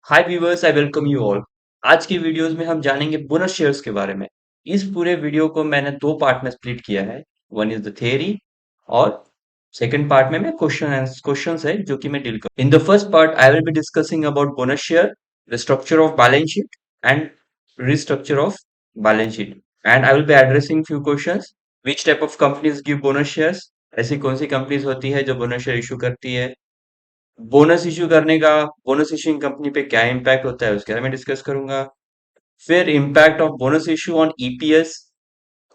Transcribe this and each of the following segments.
Hi viewers, I welcome you all. आज की videos में हम जानेंगे बोनस शेयर्स के बारे में। इस पूरे वीडियो को मैंने दो पार्ट में स्प्लिट किया है। वन इज द थियरी और सेकंड पार्ट में मैं क्वेश्चंस है जो कि मैं डील कर। In the first part I will be discussing about bonus share, the structure of balance sheet and restructure of balance sheet, and I will B addressing few questions. Which type of companies give bonus shares, ऐसी कौन सी companies होती है जो bonus share issue करती है। Bonus issue करने का, bonus issuing company पे क्या इम्पैक्ट होता है उसके बारे में डिस्कस करूंगा। फिर impact of bonus issue on EPS,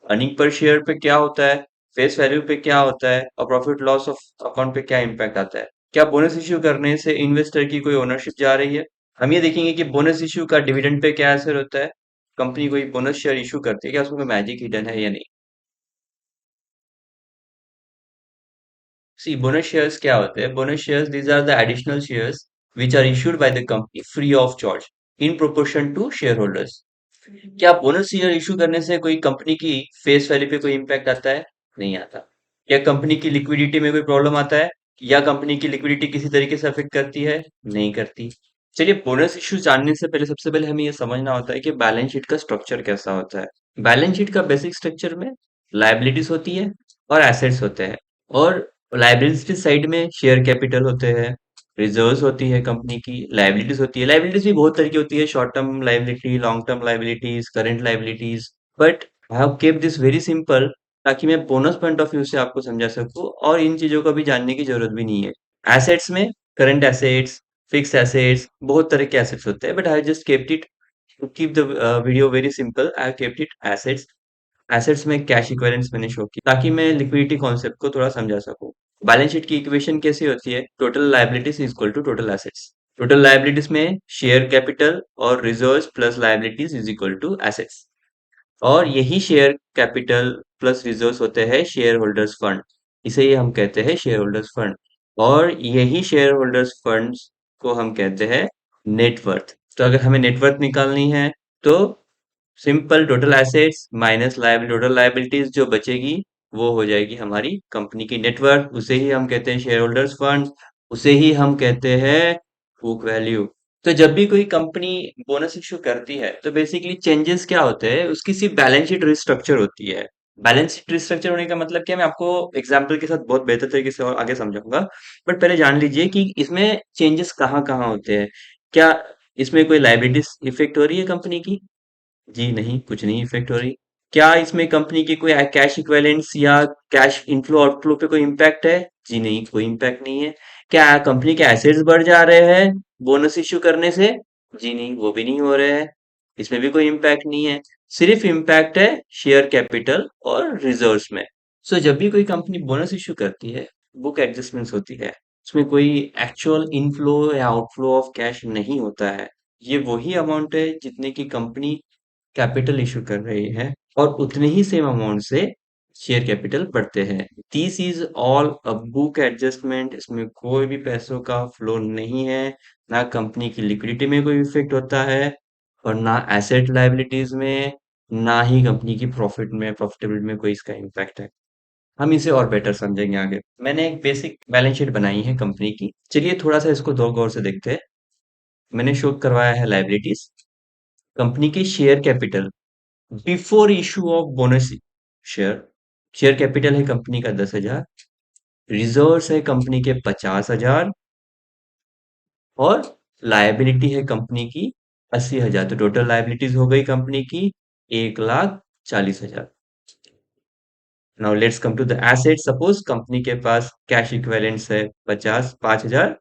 earning पर शेयर पे क्या होता है, फेस वैल्यू पे क्या होता है और प्रॉफिट लॉस ऑफ अकाउंट पे क्या इम्पैक्ट आता है। क्या बोनस इश्यू करने से इन्वेस्टर की कोई ओनरशिप जा रही है। हम ये देखेंगे कि बोनस इश्यू का डिविडेंड पे क्या असर होता है। कंपनी कोई बोनस शेयर इशू करती है, क्या उसमें मैजिक हिडन है या नहीं। सी बोनस शेयर्स क्या होते हैं। Bonus shares, these are the additional shares which are issued by the company free of charge in proportion to shareholders। क्या बोनस शेयर इशू करने से कोई कंपनी की फेस वैल्यू पे कोई इम्पैक्ट आता है? नहीं आता। या कंपनी की लिक्विडिटी में कोई प्रॉब्लम आता है, या कंपनी की लिक्विडिटी किसी तरीके से अफेक्ट करती है? नहीं करती। चलिए, बोनस इश्यू जानने से पहले सबसे पहले हमें ये समझना होता है कि बैलेंस शीट का स्ट्रक्चर कैसा होता है। बैलेंस शीट का बेसिक स्ट्रक्चर में लायबिलिटीज होती है और एसेट्स होते हैं। और लायबिलिटीज साइड में शेयर कैपिटल होते हैं, रिजर्व्स होती है कंपनी की, लायबिलिटीज होती है। लायबिलिटीज भी बहुत तरह की होती है, short term liability, long term liabilities, current liabilities. But I have kept this very simple ताकि मैं बोनस पॉइंट ऑफ व्यू से आपको समझा सकूं, और इन चीजों का भी जानने की जरूरत भी नहीं है। एसेट्स में करंट एसेट्स, फिक्स एसेट्स, बहुत तरह के एसेट्स होते हैं, but I just kept it to keep the video very simple. I kept it assets. Assets में कैश इक्विवेलेंट्स मैंने शो की ताकि मैं लिक्विडिटी कॉन्सेप्ट को थोड़ा समझा सकूं। बैलेंस शीट की इक्वेशन कैसी होती है? Total liabilities is equal to total assets. Total liabilities में शेयर कैपिटल और reserves plus liabilities is equal to assets. और यही शेयर कैपिटल प्लस रिजर्व्स होते हैं शेयर होल्डर्स फंड। इसे ही हम कहते हैं शेयर होल्डर्स फंड। और यही शेयर होल्डर्स फंड्स को हम कहते हैं नेटवर्थ। तो अगर हमें नेटवर्थ निकालनी है तो simple total assets minus total liabilities जो बचेगी वो हो जाएगी हमारी कंपनी की नेटवर्थ। उसे ही हम कहते हैं शेयर होल्डर्स फंड, उसे ही हम कहते हैं बुक वैल्यू। तो जब भी कोई कंपनी बोनस इश्यू करती है तो बेसिकली चेंजेस क्या होते हैं, उसकी सिर्फ बैलेंस शीट रिस्ट्रक्चर होती है। बैलेंस शीट रिस्ट्रक्चर होने का मतलब क्या है, मैं आपको एग्जांपल के साथ बहुत बेहतर तरीके से और आगे समझाऊंगा। बट पहले जान लीजिए कि इसमें चेंजेस कहाँ कहाँ होते हैं। क्या इसमें कोई लायबिलिटीज इफेक्ट हो रही है कंपनी की? जी नहीं, कुछ नहीं इफेक्ट हो रही। क्या इसमें कंपनी के कोई कैश इक्विवेलेंट्स या कैश इनफ्लो आउटफ्लो पे कोई इम्पैक्ट है? जी नहीं, कोई इम्पैक्ट नहीं है। क्या कंपनी के एसेट्स बढ़ जा रहे हैं बोनस इश्यू करने से? जी नहीं, वो भी नहीं हो रहे हैं। इसमें भी कोई इम्पैक्ट नहीं है। सिर्फ इम्पैक्ट है शेयर कैपिटल और रिजर्व्स में। सो जब भी कोई कंपनी बोनस इश्यू करती है, बुक एडजस्टमेंट्स होती है, उसमें कोई एक्चुअल इनफ्लो या आउटफ्लो ऑफ कैश नहीं होता है। ये वही अमाउंट है जितने की कंपनी कैपिटल इशू कर रही है, और उतने ही सेम अमाउंट से शेयर कैपिटल बढ़ते हैं। This is all a book adjustment. इसमें कोई भी पैसों का फ्लो नहीं है, ना कंपनी की लिक्विडिटी में कोई इफेक्ट होता है, और ना एसेट लायबिलिटीज में, ना ही कंपनी की प्रॉफिटेबिलिटी में कोई इसका इम्पैक्ट है। हम इसे और बेटर समझेंगे आगे। मैंने एक बेसिक बैलेंस शीट बनाई है कंपनी की, चलिए थोड़ा सा इसको दो गौर से देखते हैं। मैंने शो करवाया है लायबिलिटीज, कंपनी के share capital before issue of bonus share. Share capital है कंपनी का 10,000, रिजर्व्स है कंपनी के 50,000, और लायबिलिटी है कंपनी की 80,000। तो टोटल लायबिलिटीज हो गई कंपनी की 1,40,000। Now let's come to the asset. Suppose company के पास कैश इक्विवेलेंट्स है 5,000,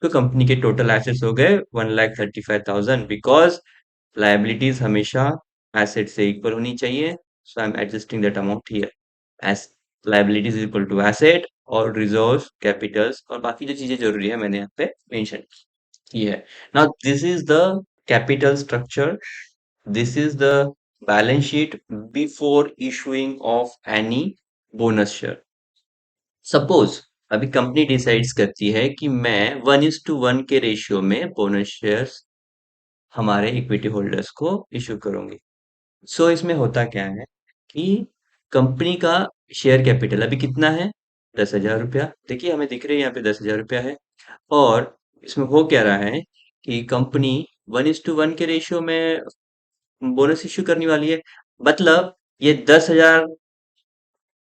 तो कंपनी के टोटल एसेट्स हो गए 1,35,000, बिकॉज लायबिलिटीज हमेशा एसेट से इक्वल होनी चाहिए। So I am adjusting that amount here as. Liabilities is equal to asset, और रिजर्व्स, कैपिटल्स और बाकी जो चीजें जरूरी है मैंने यहाँ पे मेंशन की है। Now this is the capital structure, this is the balance sheet before issuing of any bonus share. Suppose अभी कंपनी डिसाइड्स करती है कि मैं 1:1 के रेशियो में बोनस शेयर्स हमारे इक्विटी होल्डर्स को इशू करूंगी। सो इसमें होता क्या है कि कंपनी का शेयर कैपिटल अभी कितना है? 10,000 रुपया। देखिए हमें दिख रही है यहाँ पे 10,000 रुपया है। और इसमें हो क्या रहा है कि कंपनी 1:1 के रेशियो में बोनस इश्यू करने वाली है। मतलब ये 10,000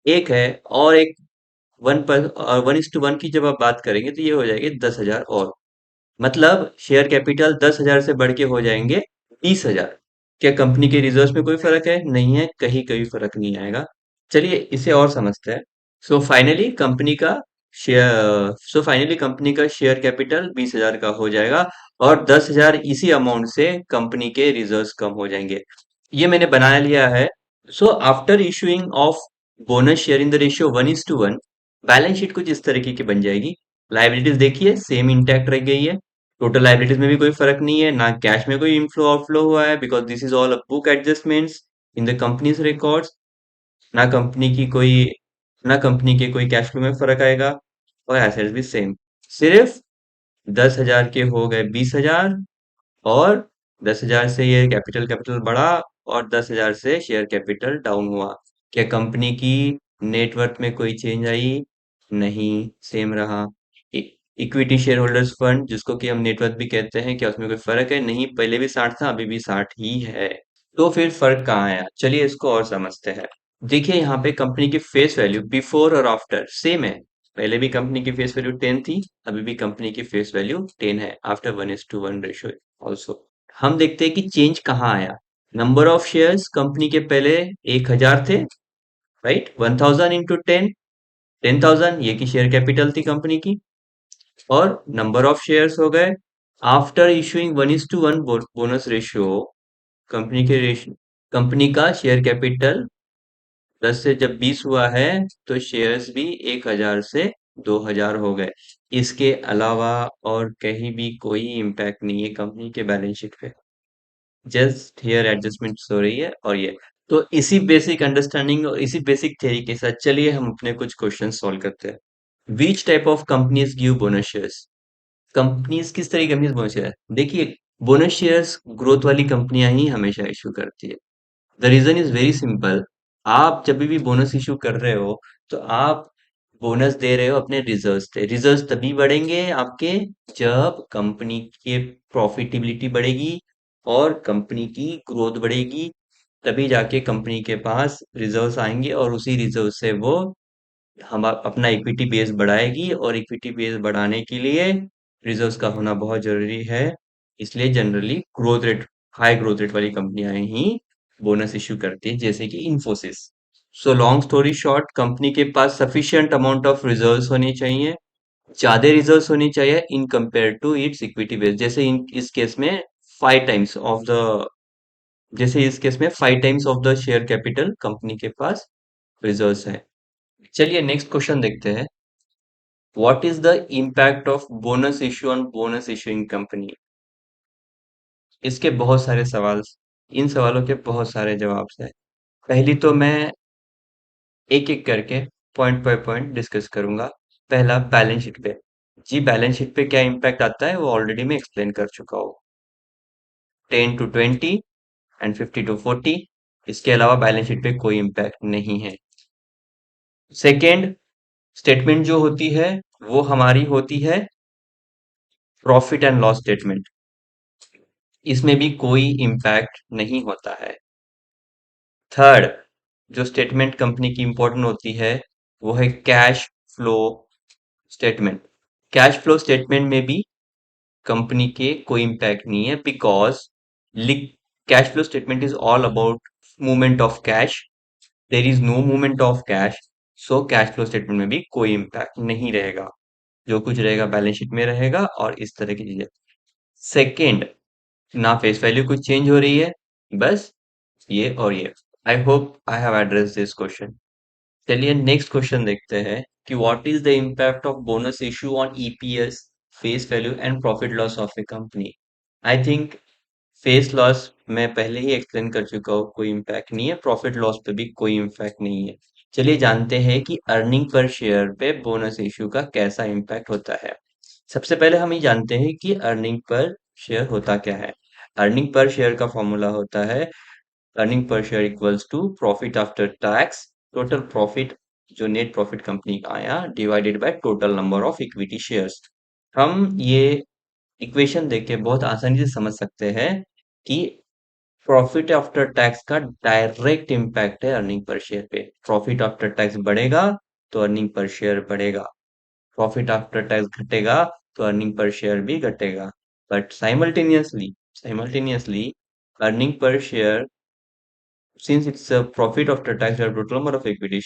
एक है और एक 1:1 की जब आप बात करेंगे तो ये हो जाएगी 10,000 और। मतलब शेयर कैपिटल 10,000 से बढ़ के हो जाएंगे 20,000। क्या कंपनी के रिजर्व्स में कोई फर्क है? नहीं है, कहीं कहीं फर्क नहीं आएगा। चलिए इसे और समझते हैं। सो फाइनली कंपनी का शेयर कैपिटल 20,000 का हो जाएगा और 10,000 इसी अमाउंट से कंपनी के रिजर्व्स कम हो जाएंगे। ये मैंने बना लिया है। So after issuing of bonus share in the ratio 1:1, balance sheet कुछ इस तरीके की बन जाएगी। लाइबिलिटीज देखिए सेम इंटैक्ट रह गई है। टोटल लाइबिलिटीज में भी कोई फर्क नहीं है, ना कैश में कोई इनफ्लो आउटफ्लो हुआ है, because this is all a book adjustments in the companies records. ना कंपनी की कोई ना कंपनी के कोई कैश फ्लो में फर्क आएगा और एसेट्स भी सेम। सिर्फ 10,000 के हो गए 20,000 और 10,000 से ये कैपिटल कैपिटल बढ़ा और 10,000 से शेयर कैपिटल डाउन हुआ। क्या कंपनी की नेटवर्थ में कोई चेंज आई? नहीं, सेम रहा। इक्विटी शेयर होल्डर्स फंड जिसको कि हम नेटवर्थ भी कहते हैं, क्या उसमें कोई फर्क है? नहीं, पहले भी 60 था, अभी भी 60 ही है। तो फिर फर्क कहाँ आया? चलिए इसको और समझते हैं। देखिए यहाँ पे कंपनी की फेस वैल्यू बिफोर और आफ्टर सेम है। पहले भी कंपनी की फेस वैल्यू 10 थी, अभी भी कंपनी की फेस वैल्यू 10 है आफ्टर 1:1 रेशियो ऑल्सो। हम देखते हैं कि चेंज कहाँ आया। नंबर ऑफ शेयर्स कंपनी के पहले 1,000 थे, राइट? 1,000 इंटू 10, 10,000 ये की शेयर कैपिटल थी कंपनी की। और नंबर ऑफ शेयर्स हो गए after issuing 1:1 bonus ratio. Company का शेयर कैपिटल 10 से जब 20 हुआ है तो शेयर्स भी 1,000 से 2,000 हो गए। इसके अलावा और कहीं भी कोई इम्पैक्ट नहीं है कंपनी के बैलेंस शीट पे। जस्ट हियर एडजस्टमेंट हो रही है और ये। तो इसी बेसिक अंडरस्टैंडिंग और इसी बेसिक थ्योरी के साथ चलिए हम अपने कुछ क्वेश्चन सॉल्व करते हैं। Which type of companies give bonus shares? Companies किस तरह की कंपनीज बोनस शेयर? देखिए, बोनस शेयर्स ग्रोथ वाली कंपनियां ही हमेशा इशू करती है। The reason is very simple. आप जब भी बोनस इशू कर रहे हो तो आप बोनस दे रहे हो अपने रिजर्व्स पे। रिजर्व्स तभी बढ़ेंगे आपके जब कंपनी की प्रॉफिटेबिलिटी बढ़ेगी और कंपनी की ग्रोथ बढ़ेगी। तभी जाके कंपनी के पास रिजर्व्स आएंगे और उसी रिजर्व से वो हम अपना इक्विटी बेस बढ़ाएगी और इक्विटी बेस बढ़ाने के लिए रिजर्व्स का होना बहुत जरूरी है। इसलिए generally growth rate high growth rate वाली कंपनियां ही बोनस इश्यू करती है, जैसे कि Infosys. So long story short, company के पास सफिशिएंट अमाउंट ऑफ रिजर्व्स होनी चाहिए, ज्यादा रिजर्व्स होनी चाहिए in compare to its equity base. जैसे इन इस केस में 5 टाइम्स ऑफ द जैसे इस केस में 5 times of the share capital company के पास रिजर्व्स है। चलिए नेक्स्ट क्वेश्चन देखते हैं। What is the impact of bonus issue on bonus issuing company? इसके बहुत सारे सवाल, इन सवालों के बहुत सारे जवाब हैं। पहली तो मैं एक एक करके पॉइंट बाय पॉइंट डिस्कस करूंगा। पहला बैलेंस शीट पे। जी, बैलेंस शीट पे क्या इम्पैक्ट आता है वो ऑलरेडी मैं एक्सप्लेन कर चुका हूँ। 10 to 20 एंड 50 to 40। इसके अलावा बैलेंस शीट पे कोई इम्पैक्ट नहीं है। सेकेंड स्टेटमेंट जो होती है वो हमारी होती है प्रॉफिट एंड लॉस स्टेटमेंट। इसमें भी कोई इम्पैक्ट नहीं होता है। थर्ड जो स्टेटमेंट कंपनी की इंपॉर्टेंट होती है वो है cash flow statement. Cash flow statement में भी कंपनी के कोई इम्पैक्ट नहीं है, because cash flow statement is all about movement of cash. There is no movement of cash, so cash flow statement में भी कोई इम्पैक्ट नहीं रहेगा। जो कुछ रहेगा बैलेंस शीट में रहेगा और इस तरह की चीजें। सेकेंड, ना फेस वैल्यू कुछ चेंज हो रही है, बस ये और ये। आई hope I have address this question. चलिए नेक्स्ट क्वेश्चन देखते हैं कि what is the impact of bonus issue on EPS, face value and profit loss of A company. I think face loss मैं पहले ही एक्सप्लेन कर चुका हूँ, कोई इम्पैक्ट नहीं है। प्रॉफिट लॉस पे भी कोई इम्पैक्ट नहीं है। चलिए जानते हैं कि अर्निंग पर शेयर पे बोनस इशू का कैसा इम्पैक्ट होता है। सबसे पहले हम ये जानते हैं कि अर्निंग पर शेयर होता क्या है। अर्निंग पर शेयर का फॉर्मूला होता है अर्निंग पर share equals to profit after tax, total profit जो नेट प्रॉफिट कंपनी का आया divided by total number of equity shares. हम ये इक्वेशन देख के बहुत आसानी से समझ सकते हैं कि प्रॉफिट आफ्टर टैक्स का डायरेक्ट इम्पैक्ट है अर्निंग पर शेयर पे। प्रॉफिट आफ्टर टैक्स बढ़ेगा तो अर्निंग पर शेयर बढ़ेगा, प्रॉफिट आफ्टर टैक्स घटेगा तो अर्निंग पर शेयर भी घटेगा। बट साइमल्टेनियसली अर्निंग पर share, since it's a profit after tax or total number of equity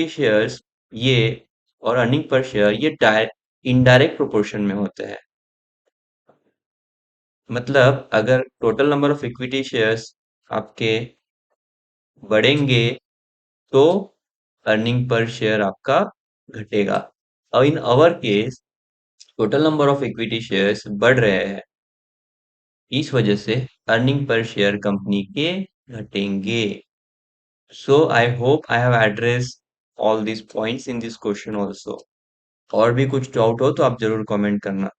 shares ये और अर्निंग पर शेयर ये इनडायरेक्ट प्रोपोर्शन में होते हैं। मतलब अगर total number of equity shares आपके बढ़ेंगे तो अर्निंग पर शेयर आपका घटेगा। और in our case total number of equity shares बढ़ रहे हैं, इस वजह से अर्निंग पर शेयर कंपनी के घटेंगे। So I hope I have address all this points in this question also. और भी कुछ डाउट हो तो आप जरूर कमेंट करना।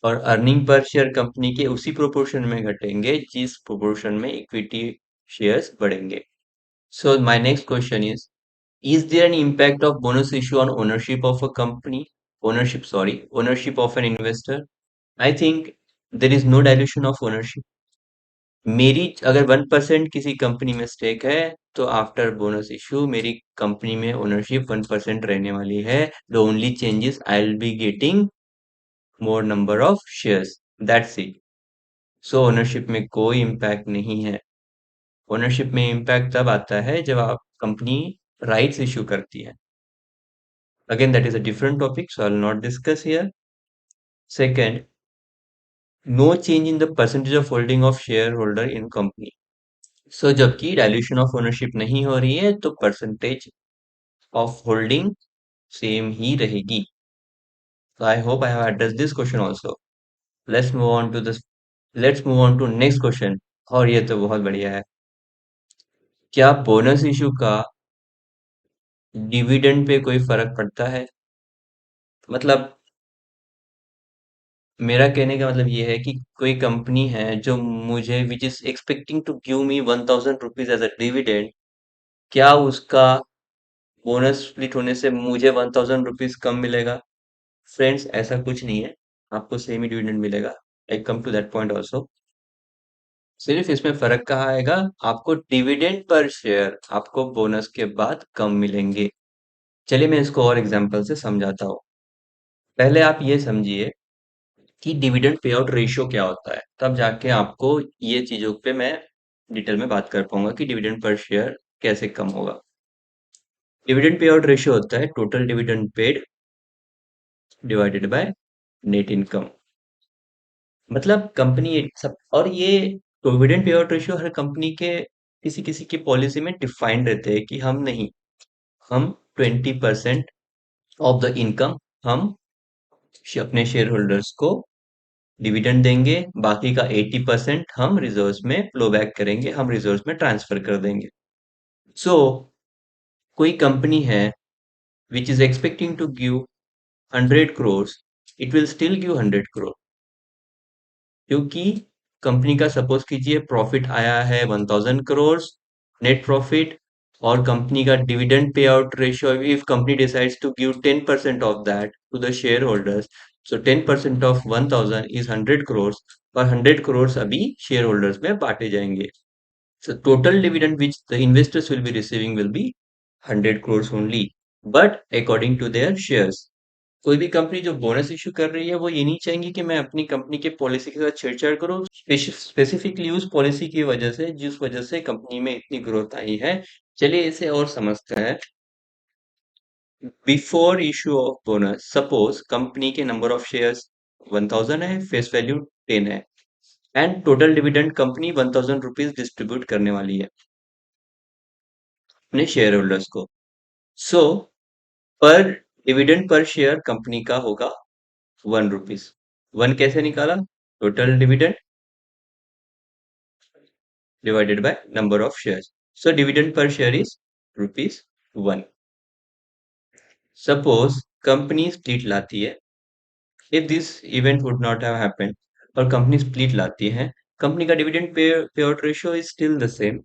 और अर्निंग पर शेयर कंपनी के उसी प्रोपोर्शन में घटेंगे जिस प्रोपोर्शन में इक्विटी शेयर्स बढ़ेंगे। So my next question is there an impact of bonus issue on ownership of a company, ownership of an investor? I think there is no dilution of ownership. मेरी अगर 1% किसी कंपनी में stake है तो after bonus issue मेरी company में ownership 1% रहने वाली है। The only changes I will be getting more number of shares, that's it. So ownership में कोई इम्पैक्ट नहीं है। ओनरशिप में इम्पैक्ट तब आता है जब आप कंपनी राइट्स इशू करती है। Again that is a different topic, so I will not discuss here. Second, no change in the percentage of holding of share holder in company. So जबकि dilution of ownership नहीं हो रही है तो percentage of holding same ही रहेगी। So I hope I have addressed this question also. Let's move on to this. Let's move on to next question. और ये तो बहुत बढ़िया है। क्या बोनस इशू का डिविडेंड पे कोई फर्क पड़ता है? मतलब मेरा कहने का मतलब ये है कि कोई कंपनी है जो मुझे which is expecting to give me 1000 rupees as a dividend, क्या उसका बोनस स्प्लिट होने से मुझे 1000 रुपीज कम मिलेगा? फ्रेंड्स, ऐसा कुछ नहीं है, आपको सेम ही डिविडेंड मिलेगा। I come to that point also. सिर्फ इसमें फर्क कहाँ आएगा, आपको डिविडेंड पर शेयर आपको बोनस के बाद कम मिलेंगे। चलिए मैं इसको और एग्जांपल से समझाता हूँ। पहले आप ये समझिए कि डिविडेंड पे आउट रेशियो क्या होता है, तब जाके आपको ये चीजों पे मैं डिटेल में बात कर पाऊंगा कि डिविडेंड पर शेयर कैसे कम होगा। डिविडेंड पे आउट रेशियो होता है total dividend paid divided by net income. मतलब कंपनी सब, और ये डिविडेंड पे आउट रेशियो हर कंपनी के किसी किसी की पॉलिसी में डिफाइंड रहते हैं कि हम नहीं, हम 20% ऑफ द इनकम हम अपने शेयर होल्डर्स को डिविडेंड देंगे, बाकी का 80% हम रिजर्व्स में फ्लो बैक करेंगे, हम रिजर्व्स में ट्रांसफर कर देंगे। सो कोई कंपनी है which is expecting to give 100 crores, it will still give 100 crore, क्योंकि कंपनी का सपोज कीजिए प्रॉफिट आया है 1000 crores नेट प्रॉफिट, और कंपनी का dividend pay out ratio, if company decides to give 10% of that to the shareholders, so 10% of 1000 is 100 crores, और 100 crores अभी share holders में बांटे जाएंगे। So total dividend which the investors will be receiving will be 100 crores only, but according to their shares. कोई भी company जो bonus issue कर रही है वो ये नहीं चाहेंगी कि मैं अपनी कंपनी के पॉलिसी के साथ छेड़छाड़ करूं, स्पेसिफिकली उस पॉलिसी की वजह से जिस वजह से कंपनी में इतनी ग्रोथ आई है। चलिए इसे और समझते हैं। Before issue of bonus suppose company के नंबर ऑफ शेयर्स 1000 है, फेस वैल्यू 10 है, and total dividend company 1000 rupees distribute करने वाली है अपने शेयर होल्डर्स को। सो पर डिविडेंड पर शेयर कंपनी का होगा 1 रुपीज। वन कैसे निकाला, total dividend divided by number of shares. So dividend per share is rupees 1. Suppose company split लाती है, if this event would not have happened और company split लाती है, company का dividend pay out ratio is still the same.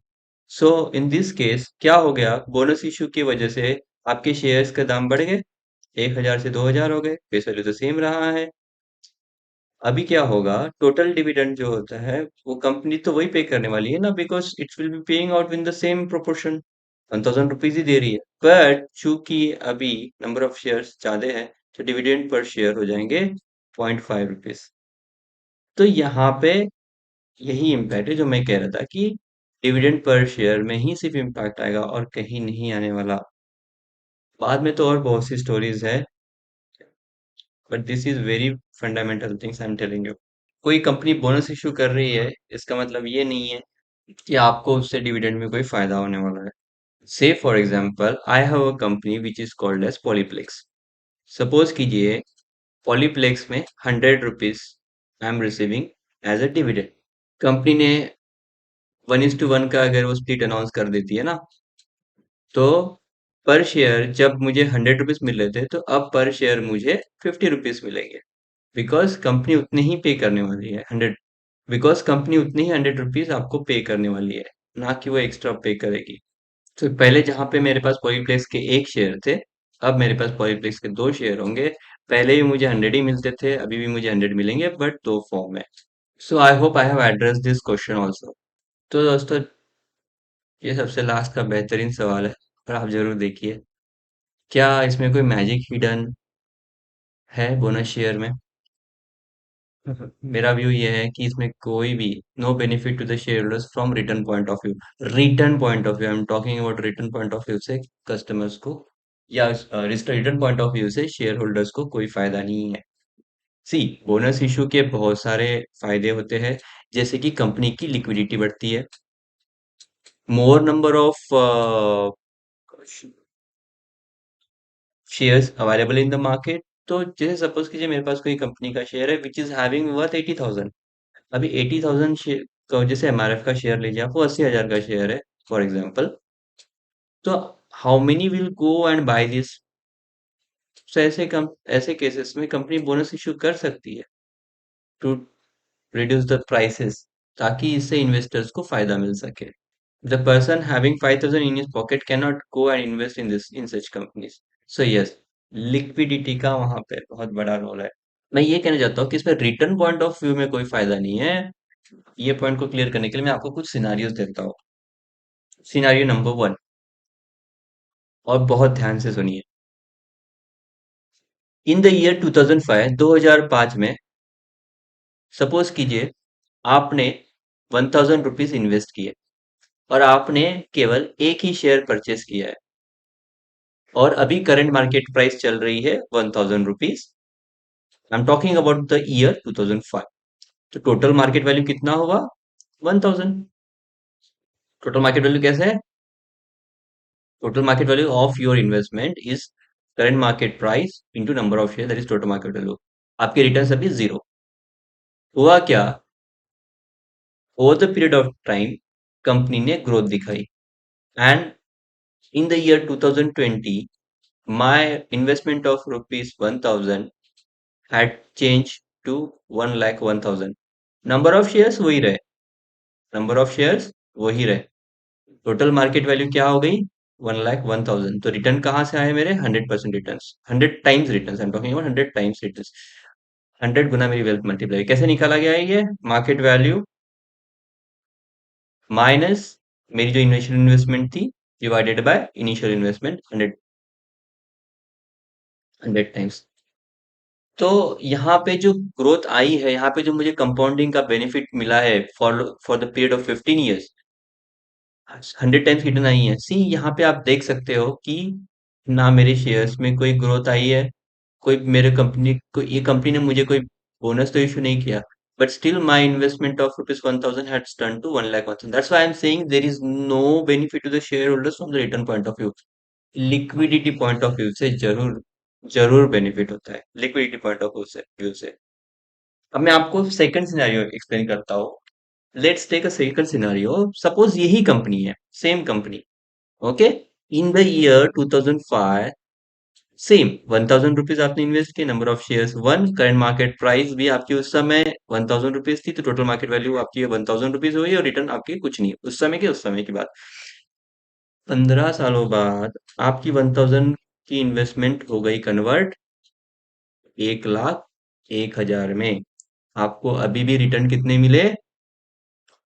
So in this case क्या हो गया, bonus issue की वजह से आपके शेयर्स का दाम बढ़ गए, 1000 से 2000 हो गए, फेस वैल्यू तो सेम रहा है। अभी क्या होगा, टोटल डिविडेंड जो होता है वो कंपनी तो वही पे करने वाली है ना, because it will be paying out in the same proportion, 1000 rupees ही दे रही है। बट चूंकि अभी नंबर ऑफ शेयर्स ज्यादा है, तो डिविडेंड पर शेयर हो जाएंगे 0.5 रुपीज। तो यहाँ पे यही इम्पैक्ट है जो मैं कह रहा था कि डिविडेंड पर शेयर में ही सिर्फ इम्पैक्ट आएगा और कहीं नहीं आने वाला। बाद में तो और बहुत सी स्टोरीज है, but this is very fundamental things I am telling you. कोई कंपनी बोनस इशू कर रही है, इसका मतलब ये नहीं है कि आपको उससे डिविडेंड में कोई फायदा होने वाला है। Say for example I have a company which is called as Polyplex. Suppose कीजिए पॉलीप्लेक्स में 100 rupees I am receiving as a dividend. Company ने 1:1 का अगर वो स्प्लिट अनाउंस कर देती है ना, तो पर शेयर जब मुझे 100 रुपीज मिल रहे थे, तो अब पर शेयर मुझे 50 रुपीज मिलेंगे। बिकॉज कंपनी उतने ही पे करने वाली है 100, बिकॉज कंपनी उतनी ही 100 रुपीज आपको पे करने वाली है, ना कि वो एक्स्ट्रा पे करेगी। तो पहले जहां पे मेरे पास पॉलीप्लेक्स के एक शेयर थे, अब मेरे पास पॉलीप्लेक्स के दो शेयर होंगे। पहले भी मुझे 100 ही मिलते थे, अभी भी मुझे 100 मिलेंगे, बट दो फॉर्म में। So I hope I have address this question also. तो दोस्तों, ये सबसे लास्ट का बेहतरीन सवाल है, और आप जरूर देखिए, क्या इसमें कोई मैजिक हिडन है बोनस शेयर में? मेरा व्यू ये है कि इसमें कोई भी no benefit to the shareholders from return point of view. Return point of view, I am talking about return point of view से कस्टमर्स को, या रिटर्न पॉइंट ऑफ व्यू से शेयर होल्डर्स को कोई फायदा नहीं है। सी, बोनस इशू के बहुत सारे फायदे होते हैं, जैसे कि कंपनी की लिक्विडिटी बढ़ती है, मोर number of shares available in the market. तो जैसे सपोज कीजिए मेरे पास कोई कंपनी का शेयर है विच इज हैविंग वर्थ 80,000। अभी 80,000 शेयर का, जैसे एमआरएफ का शेयर लीजिए, आप वो 80,000 का शेयर है फॉर एग्जाम्पल। तो how many will go and buy this? ऐसे केसेस में कंपनी बोनस इशू कर सकती है टू रिड्यूस द प्राइसेस, ताकि इससे इन्वेस्टर्स को फायदा मिल सके। The person having 5,000 in his pocket can not go and invest in this in such companies. So yes, liquidity का वहां पे बहुत बड़ा रोल है। मैं ये कहना चाहता हूँ कि इसमें रिटर्न पॉइंट ऑफ व्यू में कोई फायदा नहीं है। ये पॉइंट को क्लियर करने के लिए मैं आपको कुछ सिनारियोज देता हूँ। सिनारियो नंबर वन, और बहुत ध्यान से सुनिए। इन द ईयर 2005, 2005 में, सपोज कीजिए आपने 1,000 रुपीज इन्वेस्ट किए, और आपने केवल एक ही शेयर परचेस किया है, और अभी करंट मार्केट प्राइस चल रही है 1,000 rupees. I am talking about the year 2005। तो टोटल मार्केट वैल्यू कितना होगा? 1,000। टोटल मार्केट वैल्यू कैसे है? Total market value of your investment is current market price into number of share, that is total market value. आपके return अभी zero. हुआ क्या? Over the period of time company ने growth दिखाई, and in the year 2020 my investment of rupees 1,000 had changed to 1,01,000। Number of shares वही रहे, number of shares वही रहे, टोटल मार्केट वैल्यू क्या हो गई? 1,01,000। तो रिटर्न कहाँ से आए मेरे? 100% return, 100 times return, I am talking about 100 times return. 100 गुना मेरी वेल्थ मल्टीप्लाई। कैसे निकाला गया है ये? मार्केट वैल्यू माइनस मेरी जो इनिशियल इन्वेस्टमेंट थी, divided by initial investment, 100 times. तो यहाँ पे जो ग्रोथ आई है, यहाँ पे जो मुझे कंपाउंडिंग का बेनिफिट मिला है for for the period of 15 years, 100 times return आई है। सी, यहाँ पे आप देख सकते हो कि ना मेरे शेयर्स में कोई ग्रोथ आई है, कोई मेरे कंपनी को, ये कंपनी ने मुझे कोई बोनस तो इशू नहीं किया, but still my investment of rupees 1,000 has turn to 1,01,000। That's why I am saying there is no benefit to the shareholders from the return point of view. Liquidity point of view से जरूर जरूर benefit होता है, liquidity point of view से। अब मैं आपको second scenario explain करता हूँ। Let's take a second scenario. Suppose यही कंपनी है, same company, okay, in the year 2005, same 1,000 rupees आपने इन्वेस्ट किए, number of shares one, current market price भी आपकी उस समय 1,000 रुपीज थी, तो टोटल मार्केट वैल्यू आपकी 1,000 रुपीज हुई, और रिटर्न आपकी कुछ नहीं, उस समय के उस समय की बात। 15 सालों बाद आपकी 1,000 की इन्वेस्टमेंट हो गई कन्वर्ट 1,01,000 में। आपको अभी भी रिटर्न कितने मिले?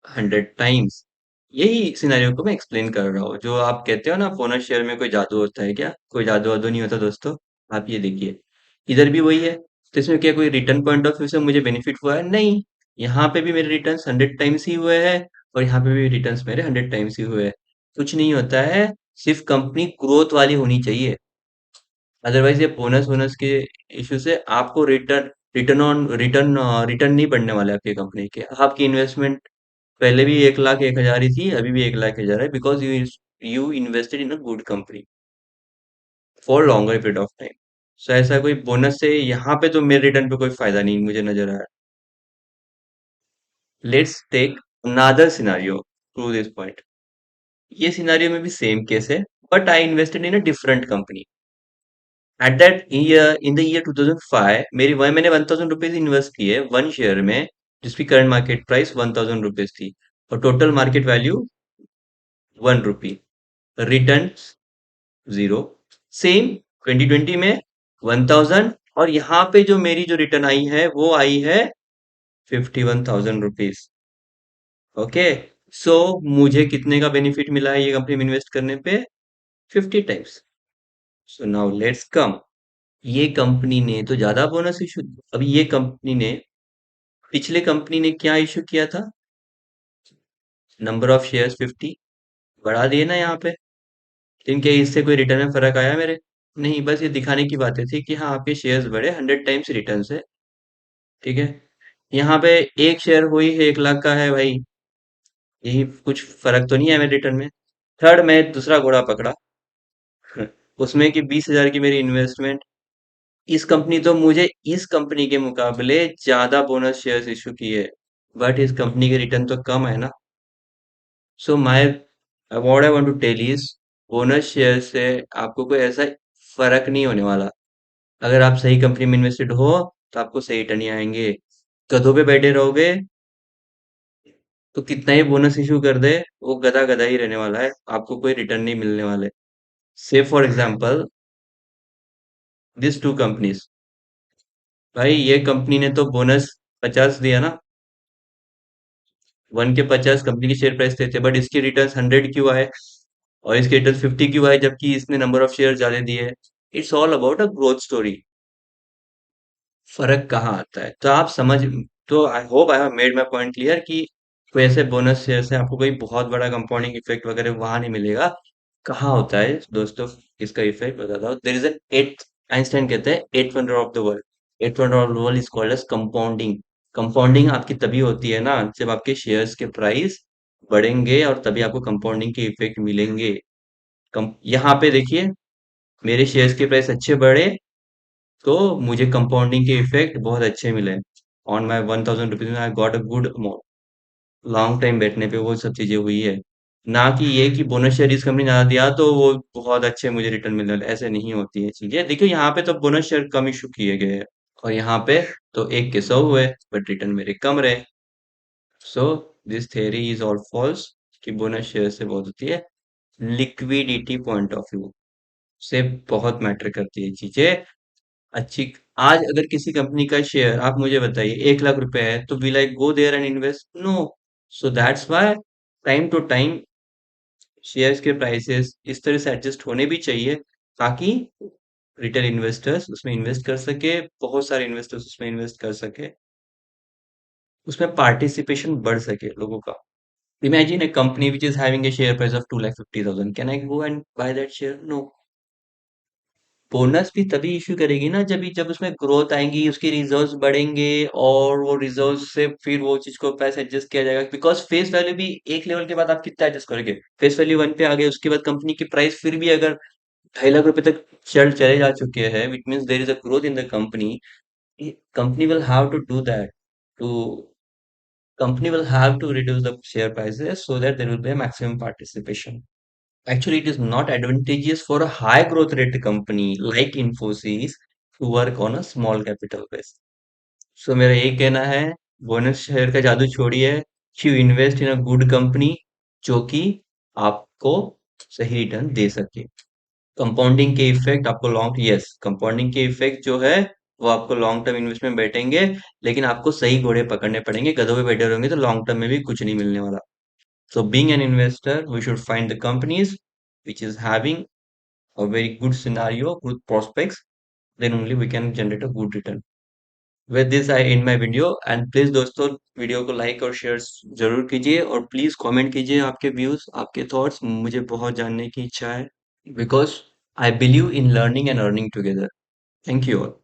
100 टाइम्स। यही सिनेरियो को मैं एक्सप्लेन कर रहा हूँ। जो आप कहते हो ना बोनस शेयर में कोई जादू होता है, क्या कोई जादू वादू नहीं होता दोस्तों। आप ये देखिए, इधर भी वही है। तो इसमें क्या कोई रिटर्न पॉइंट ऑफ व्यू से मुझे बेनिफिट हुआ है? नहीं। यहाँ पे भी मेरे रिटर्न 100 टाइम्स ही हुए हैं, और यहाँ पे भी रिटर्न मेरे 100 टाइम्स ही हुए हैं। कुछ नहीं होता है, सिर्फ कंपनी ग्रोथ वाली होनी चाहिए। अदरवाइज ये बोनस वोनस के इश्यू से आपको रिटर्न नहीं बढ़ने वाले आपकी कंपनी के। आपकी इन्वेस्टमेंट पहले भी 1 लाख 1 हजार ही थी, अभी भी 1 लाख 1 हजार है, because you invested in a good company for longer period of time. So ऐसा कोई बोनस से यहाँ पे तो मेरे रिटर्न पे कोई फायदा नहीं मुझे नजर आया। Let's take another scenario to this point. ये सिनारियो में भी सेम केस है, but I invested in a different company. At that year, in the year 2005, मैंने 1000 रुपीज इन्वेस्ट किए वन शेयर में, जिसकी करंट मार्केट प्राइस 1000 रुपीज थी, और total market value 1 rupee. Return zero. Same 2020 में 1000, और यहाँ पे जो मेरी जो रिटर्न आई है वो आई है 51,000 रुपीज। ओके। सो मुझे कितने का बेनिफिट मिला है ये कंपनी में इन्वेस्ट करने पे? 50 टाइम्स। सो नाउ लेट्स कम। ये कंपनी ने तो ज्यादा बोनस इशू, अभी ये कंपनी ने, पिछले कंपनी ने क्या इशू किया था? नंबर ऑफ शेयर्स 50 बढ़ा दिए ना यहाँ पे। इनके इससे कोई रिटर्न में फर्क आया मेरे? नहीं, बस ये दिखाने की बातें थी कि हाँ आपके शेयर्स बढ़े, 100 टाइम्स रिटर्न है। ठीक है। यहाँ पे एक शेयर हुई है 1 लाख का है भाई, यही कुछ फर्क तो नहीं है मेरे रिटर्न में। थर्ड, मैं दूसरा घोड़ा पकड़ा। उसमें कि 20 हजार की मेरी इन्वेस्टमेंट, इस कंपनी तो मुझे इस कंपनी के मुकाबले ज्यादा बोनस शेयर्स इशू किए, बट इस कंपनी के रिटर्न तो कम है ना। So my what I want to tell is, bonus share से आपको कोई ऐसा फर्क नहीं होने वाला। अगर आप सही कंपनी में इन्वेस्टेड हो तो आपको सही रिटर्न ही आएंगे। गधों पे बैठे रहोगे तो कितना ही बोनस इशू कर दे, वो गधा गधा ही रहने वाला है, आपको कोई रिटर्न नहीं मिलने वाले। Say for example this two companies, भाई ये कंपनी ने तो बोनस 50 दिया ना, 1 के 50 कंपनी के शेयर प्राइस थे, बट इसके रिटर्न 100 क्यों आए, और इसके रिटर्न 50 क्यों आए, जबकि इसने नंबर ऑफ शेयर ज्यादा दिए? It's all about a growth story. फर्क कहाँ आता है तो आप समझ। तो आई hope I have made my point clear कि कोई ऐसे बोनस शेयर से आपको कोई बहुत बड़ा कंपाउंडिंग इफेक्ट वगैरह वहां नहीं मिलेगा। कहाँ होता है दोस्तों इसका इफेक्ट, बताता हूँ। There is an eight, Einstein कहते हैं eight wonder of the world. Eight wonder of the world is called as compounding. Compounding आपकी तभी होती है ना जब आपके शेयर्स के प्राइस बढ़ेंगे, और तभी आपको कंपाउंडिंग के इफेक्ट मिलेंगे। यहाँ पे देखिए, मेरे शेयर्स के प्राइस अच्छे बढ़े तो मुझे कंपाउंडिंग के इफेक्ट बहुत अच्छे मिले। On my 1000 rupees I got a good amount. Long time बैठने पे वो सब चीजें हुई है। ना कि ये कि बोनस शेयर इस कंपनी ने ज्यादा दिया तो वो बहुत अच्छे मुझे रिटर्न मिलने वाले, ऐसे नहीं होती है चीजें। देखियो यहाँ पे तो बोनस शेयर कम इशू किए गए हैं, और यहाँ पे तो 1 के 100 हुए, बट रिटर्न मेरे कम रहे। So this theory is all false कि बोनस शेयर से बहुत होती है। लिक्विडिटी पॉइंट ऑफ व्यू से बहुत मैटर करती है चीजें। अच्छी, आज अगर किसी कंपनी का शेयर आप मुझे बताइए 1 लाख रुपए है, तो will I go there and invest? No. So that's why time to time shares के प्राइसेस इस तरह से एडजस्ट होने भी चाहिए, ताकि रिटेल इन्वेस्टर्स उसमें इन्वेस्ट कर सके, बहुत सारे इन्वेस्टर्स उसमें इन्वेस्ट कर सके, उसमें पार्टिसिपेशन बढ़ सके लोगों का। Imagine a company which is having a share price of 2,50,000, can I go and buy that share? No. Bonus भी तभी इश्यू करेगी ना जब उसमें ग्रोथ आएंगी, उसके रिजर्व्स बढ़ेंगे, और वो रिजर्व से फिर वो चीज को पैसे एडजस्ट किया जाएगा। बिकॉज फेस वैल्यू भी एक लेवल के बाद आप कितना एडजस्ट करोगे? फेस वैल्यू 1 पे आ गए, उसके बाद कंपनी की प्राइस फिर भी अगर 2.5 लाख रुपए तक चले जा चुके हैं, which means there is a growth in the company. Company will have to do that, to company will have to reduce the share prices so that there will be a maximum participation. Actually, it is not advantageous for a high growth rate company like Infosys to work on a small capital base. So मेरा यही कहना है, bonus share का जादू छोड़िए, you invest in a good company जो कि आपको सही रिटर्न दे सके। कंपाउंडिंग के इफेक्ट आपको लॉन्ग, यस, कंपाउंडिंग के इफेक्ट जो है वो आपको लॉन्ग टर्म इन्वेस्टमेंट बैठेंगे, लेकिन आपको सही घोड़े पकड़ने पड़ेंगे। गधों पे बैठे रहेंगे तो लॉन्ग टर्म में भी कुछ नहीं मिलने वाला। So being an investor, we should find the companies which is having a very good scenario, good prospects. Then only we can generate a good return. With this, I end my video and please दोस्तों video को like और share जरूर कीजिए और please comment कीजिए आपके views, आपके thoughts, मुझे बहुत जानने की इच्छा है, because I believe in learning and earning together. Thank you all.